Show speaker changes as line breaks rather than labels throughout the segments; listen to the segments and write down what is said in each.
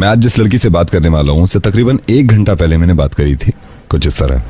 मैं आज जिस लड़की से बात करने वाला हूँ उससे तकरीबन 1 घंटा पहले मैंने बात करी थी, कुछ इस तरह।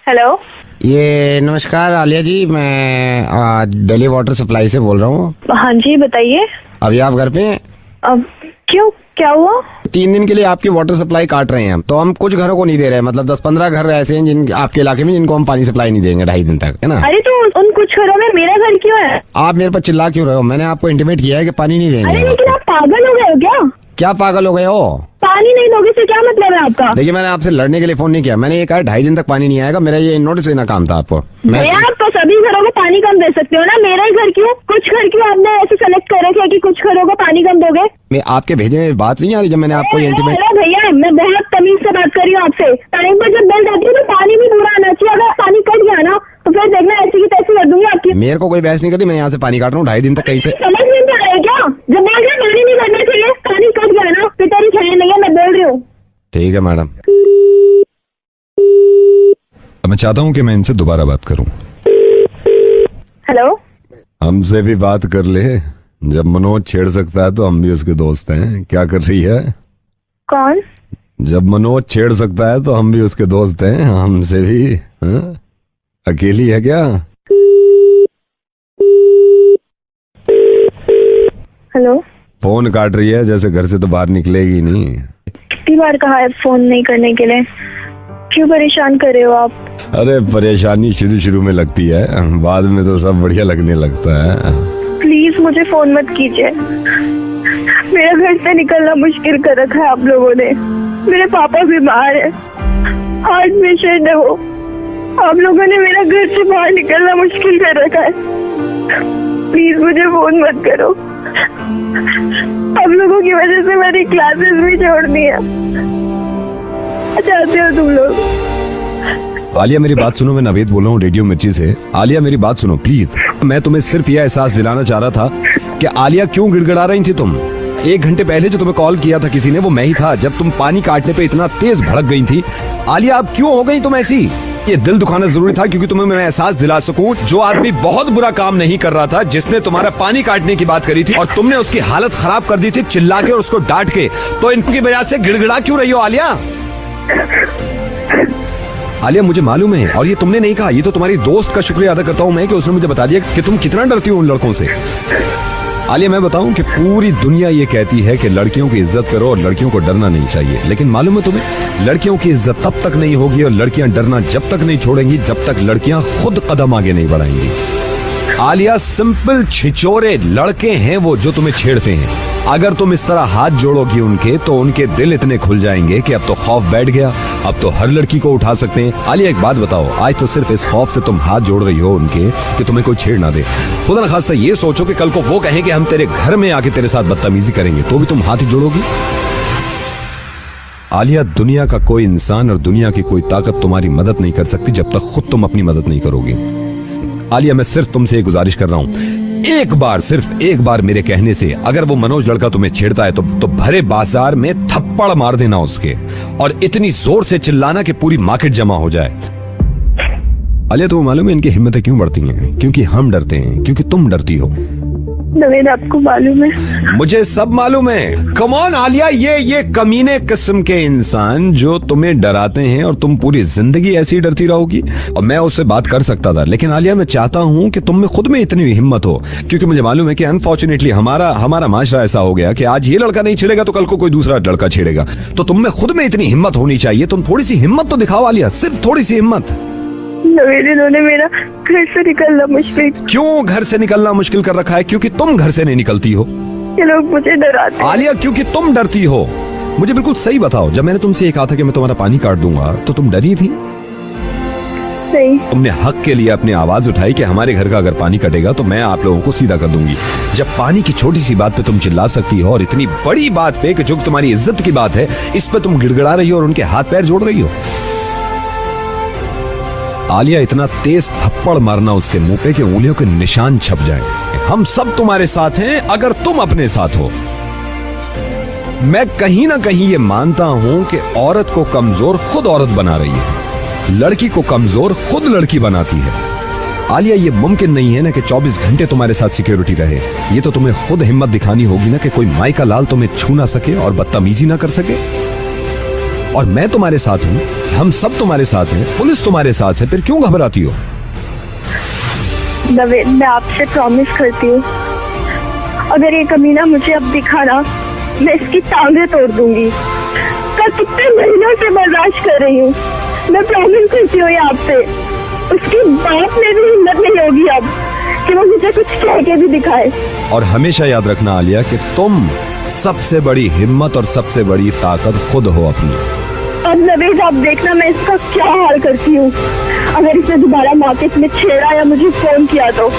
हेलो,
ये नमस्कार आलिया जी, मैं दिल्ली वाटर सप्लाई से बोल रहा हूँ।
हाँ जी बताइए।
अभी आप घर पे हैं?
अब क्यों, क्या हुआ?
3 दिन के लिए आपकी वाटर सप्लाई काट रहे हैं हम, तो हम कुछ घरों को नहीं दे रहे हैं, मतलब 10-15 घर ऐसे हैं जिन आपके इलाके में जिनको हम पानी सप्लाई नहीं देंगे 2.5 दिन तक, है ना।
अरे तो उन कुछ घरों में मेरा घर क्यों है?
आप मेरे पर चिल्ला क्यों रहे हो? मैंने आपको इंटीमेट किया है कि पानी नहीं
अरे
देंगे।
लेकिन आप पागल हो गए हो क्या?
क्या पागल हो गए हो?
पानी नहीं दोगे से क्या मतलब है आपका?
देखिए, मैंने आपसे लड़ने के लिए फोन नहीं किया, मैंने ये कहा 2.5 दिन तक पानी नहीं आएगा, मेरा ये नोटिस देना काम था आपको।
भैया आप तो सभी घरों को पानी कम दे सकते हो ना, मेरा ही घर क्यों? कुछ घर क्यों आपने ऐसे सेलेक्ट कर रखे कि कुछ घरों को पानी कम दोगे?
मैं आपके भेजे में बात नहीं आ रही जब मैंने आपको ये इंटीमेट।
अरे भैया मैं बहुत तमीज से बात कर रही हूँ आपसे। टाइम पर जब बिल जाती है तो पानी भी पूरा आना चाहिए। अगर पानी कट गया ना तो फिर देखना ऐसी की तैसी कर दूंगी आपकी।
मेरे को कोई बहस नहीं करती, मैं यहाँ से पानी काट रहा हूँ 2.5 दिन तक कहीं से।
समझ नहीं आ रहा है क्या? जब बोल रहे पानी नहीं करना चाहिए, पानी कट गया ना फिर तेरी खैर नहीं है, मैं बोल रही हूँ।
ठीक है मैडम।
मैं चाहता हूँ कि मैं इनसे दोबारा बात करूँ।
हेलो,
हमसे भी बात कर ले, जब मनोज छेड़ सकता है तो हम भी उसके दोस्त हैं। क्या कर रही है?
कौन?
जब मनोज छेड़ सकता है तो हम भी उसके दोस्त हैं, हमसे भी। हाँ? अकेली है क्या?
हेलो,
फोन काट रही है, जैसे घर से तो बाहर निकलेगी नहीं।
कितनी बार कहा है फोन नहीं करने के लिए? क्यों परेशान कर रहे हो आप?
अरे परेशानी शुरू में लगती है, बाद में तो सब बढ़िया लगने लगता है।
प्लीज मुझे फोन मत कीजिए। मेरा घर से निकलना मुश्किल कर रखा है आप लोगों ने। मेरे पापा बीमार है, हार्ट पेशेंट है वो। आप लोगों ने मेरा घर से बाहर निकलना मुश्किल कर रखा है। प्लीज मुझे फोन मत करो। आप लोगों की वजह से मेरी क्लासेस भी छोड़ दी है। चाहते हो तुम लोग?
आलिया मेरी बात सुनो, मैं नवेद बोल रहा हूँ रेडियो मिर्ची से। आलिया मेरी बात सुनो प्लीज। मैं तुम्हें सिर्फ यह एहसास दिलाना चाह रहा था कि आलिया क्यों गिड़गिड़ा रही थी तुम। 1 घंटे पहले जो तुम्हें कॉल किया था किसी ने, वो मैं ही था, जब तुम पानी काटने पे इतना तेज भड़क गई थी। आलिया अब क्यों हो गई तुम ऐसी? ये दिल दुखाना जरूरी था क्योंकि तुम्हें मैं एहसास दिला सकूं, जो आदमी बहुत बुरा काम नहीं कर रहा था, जिसने तुम्हारा पानी काटने की बात करी थी और तुमने उसकी हालत खराब कर दी थी चिल्ला के और उसको डांट के, तो इनकी वजह से गिड़गिड़ा क्यों रही हो आलिया? आलिया मुझे मालूम है, और ये तुमने नहीं कहा, ये तो तुम्हारी दोस्त का शुक्रिया अदा करता हूँ मैं कि उसने मुझे बता दिया कि तुम कितना डरती हो उन लड़कों से। आलिया मैं बताऊं कि पूरी दुनिया ये कहती है कि लड़कियों की इज्जत करो और लड़कियों को डरना नहीं चाहिए, लेकिन मालूम है तुम्हें, लड़कियों की इज्जत तब तक नहीं होगी और लड़कियां डरना जब तक नहीं छोड़ेंगी जब तक लड़कियां खुद कदम आगे नहीं बढ़ाएंगी। आलिया सिंपल छिचोरे लड़के हैं वो जो तुम्हें छेड़ते हैं। अगर तुम इस तरह हाथ जोड़ोगी उनके, तो उनके दिल इतने खुल जाएंगे कि अब तो खौफ बैठ गया, अब तो हर लड़की को उठा सकते हैं। आलिया एक बात बताओ, आज तो सिर्फ इस खौफ से तुम हाथ जोड़ रही हो उनके कि तुम्हें कोई छेड़ ना दे। खुदा न खास्ता ये सोचो कि कल को वो कहें कि हम तेरे घर में आके तेरे साथ बदतमीजी करेंगे, तो भी तुम हाथ ही जोड़ोगी? आलिया दुनिया का कोई इंसान और दुनिया की कोई ताकत तुम्हारी मदद नहीं कर सकती जब तक खुद तुम अपनी मदद नहीं करोगी। आलिया मैं सिर्फ तुमसे एक गुजारिश कर रहा हूं, एक बार, सिर्फ एक बार मेरे कहने से अगर वो मनोज लड़का तुम्हें छेड़ता है तो भरे बाजार में थप्पड़ मार देना उसके, और इतनी जोर से चिल्लाना कि पूरी मार्केट जमा हो जाए। आलिया तुम्हें मालूम है इनकी हिम्मतें क्यों बढ़ती हैं? क्योंकि हम डरते हैं, क्योंकि तुम डरती हो।
नवेद आपको मालूम है?
मुझे सब मालूम है। कम ऑन आलिया, ये कमीने किस्म के इंसान जो तुम्हें डराते हैं और तुम पूरी जिंदगी ऐसी डरती रहोगी। और मैं उससे बात कर सकता था, लेकिन आलिया मैं चाहता हूं कि तुम में खुद में इतनी हिम्मत हो, क्योंकि मुझे मालूम है कि अनफॉर्चुनेटली हमारा माशरा ऐसा हो गया कि आज ये लड़का नहीं छेड़ेगा तो कल को कोई दूसरा लड़का छेड़ेगा। तो तुम में खुद में इतनी हिम्मत होनी चाहिए। तुम थोड़ी सी हिम्मत तो दिखाओ आलिया, सिर्फ थोड़ी सी हिम्मत।
नवेद इन्होंने मेरा घर से निकलना मुश्किल।
क्यों घर से निकलना मुश्किल कर रखा है? क्योंकि तुम घर से नहीं निकलती हो।
ये लोग मुझे डराते हैं।
आलिया क्योंकि तुम डरती हो। मुझे बिल्कुल सही बताओ, जब मैंने तुमसे ये कहा था कि मैं तुम्हारा पानी काट दूंगा तो तुम डरी थी?
नहीं।
तुमने हक के लिए अपनी आवाज उठाई कि हमारे घर का अगर पानी कटेगा तो मैं आप लोगों को सीधा कर दूंगी। जब पानी की छोटी सी बात पे तुम चिल्ला सकती हो और इतनी बड़ी बात पे कि जो तुम्हारी इज्जत की बात है इस पे तुम गिड़गिड़ा रही हो और उनके हाथ पैर जोड़ रही हो। आलिया इतना तेज थप्पड़ मारना उसके मुंह पे कि उंगलियों के निशान छप जाए। हम सब तुम्हारे साथ हैं अगर तुम अपने साथ हो। मैं कहीं ना कहीं ये मानता हूं कि औरत को कमजोर खुद औरत बना रही है, लड़की को कमजोर खुद लड़की बनाती है। आलिया, ये मुमकिन नहीं है ना कि 24 घंटे तुम्हारे साथ सिक्योरिटी रहे। ये तो तुम्हें खुद हिम्मत दिखानी होगी ना कि कोई माई का लाल तुम्हें छू ना सके और बदतमीजी ना कर सके। और मैं तुम्हारे साथ हूं, हम सब तुम्हारे साथ हैं, पुलिस तुम्हारे साथ है, फिर क्यों घबराती हो?
नवेद, मैं आपसे प्रॉमिस करती हूँ, अगर ये कमीना मुझे अब दिखा ना, मैं इसकी टांगे तोड़ दूंगी। कल कितने महीनों से बर्दाश्त कर रही हूँ, मैं प्रॉमिस करती हूँ ये आपसे। उसकी बात में भी हिम्मत नहीं होगी अब कि वो मुझे कुछ कह के भी दिखाए।
और हमेशा याद रखना आलिया कि तुम सबसे बड़ी हिम्मत और सबसे बड़ी ताकत खुद हो अपनी।
अब नवेद, आप देखना मैं इसका क्या हाल करती हूँ। अगर इसने दोबारा मार्केट में छेड़ा या मुझे फोन किया तो